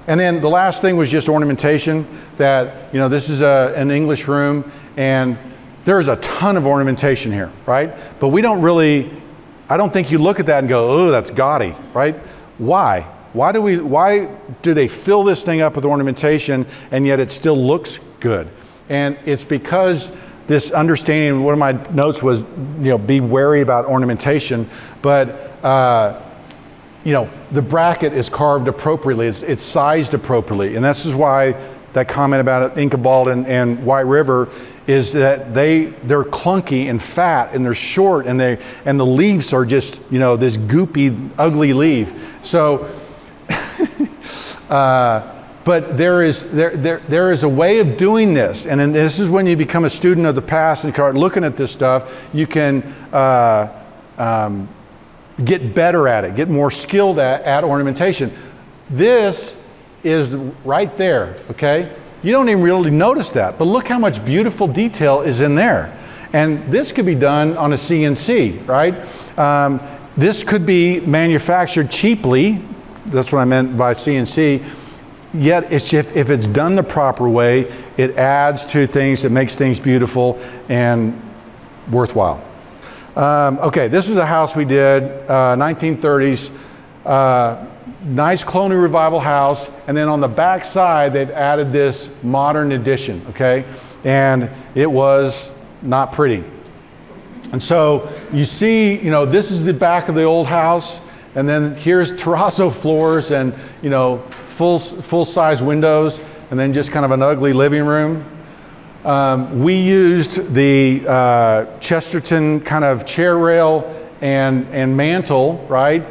And then the last thing was just ornamentation, that, you know, this is an English room, and there's a ton of ornamentation here, right? But we don't really, I don't think you look at that and go, oh, that's gaudy, right? Why? Why do they fill this thing up with ornamentation and yet it still looks good? And it's because this understanding, one of my notes was, you know, be wary about ornamentation, but you know, the bracket is carved appropriately, it's sized appropriately, and this is why that comment about Inkabald and White River is that they're clunky and fat and they're short, and the leaves are just, you know, this goopy, ugly leaf. So, but there is a way of doing this, and then this is when you become a student of the past and start looking at this stuff. You can get better at it, get more skilled at ornamentation. This is right there, okay? You don't even really notice that, but look how much beautiful detail is in there. And this could be done on a CNC, right? This could be manufactured cheaply. That's what I meant by CNC. Yet, if it's done the proper way, it adds to things, it makes things beautiful and worthwhile. Okay, this was a house we did, 1930s, nice colonial revival house, and then on the back side they've added this modern addition, okay? And it was not pretty. And so you see, you know, this is the back of the old house, and then here's terrazzo floors and, you know, full-size windows, and then just kind of an ugly living room. We used the Chesterton kind of chair rail and mantle, right,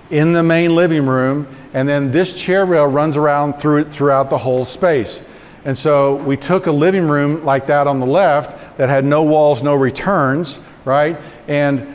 in the main living room, and then this chair rail runs around throughout the whole space. And so we took a living room like that on the left that had no walls, no returns, right, and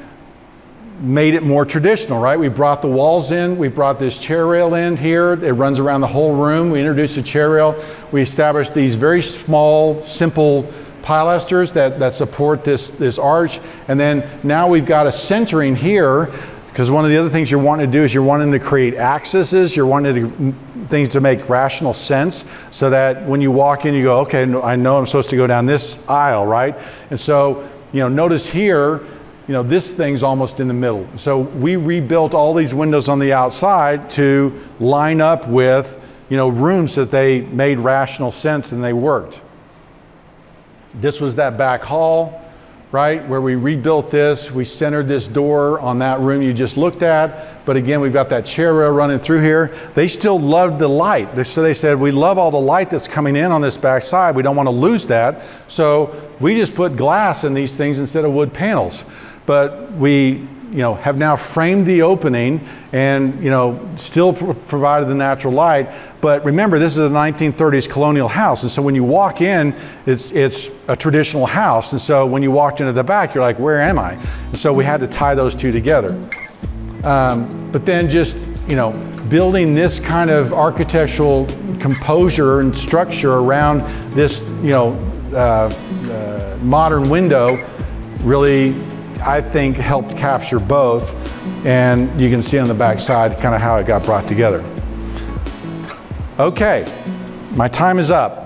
made it more traditional, right? We brought the walls in, we brought this chair rail in here, it runs around the whole room, we introduced a chair rail, we established these very small, simple pilasters that support this arch, and then now we've got a centering here, because one of the other things you're wanting to do is you're wanting to create axes, you're wanting things to make rational sense, so that when you walk in you go, okay, I know I'm supposed to go down this aisle, right? And so, you know, notice here, you know, this thing's almost in the middle. So we rebuilt all these windows on the outside to line up with, you know, rooms that they made rational sense and they worked. This was that back hall, right, where we rebuilt this. We centered this door on that room you just looked at. But again, we've got that chair rail running through here. They still loved the light. So they said, we love all the light that's coming in on this back side. We don't want to lose that. So we just put glass in these things instead of wood panels. But we, you know, have now framed the opening and, you know, still provided the natural light. But remember, this is a 1930s colonial house. And so when you walk in, it's a traditional house. And so when you walked into the back, you're like, where am I? And so we had to tie those two together. But then just, you know, building this kind of architectural composure and structure around this, you know, modern window really, I think, helped capture both, and you can see on the back side kind of how it got brought together. Okay, my time is up.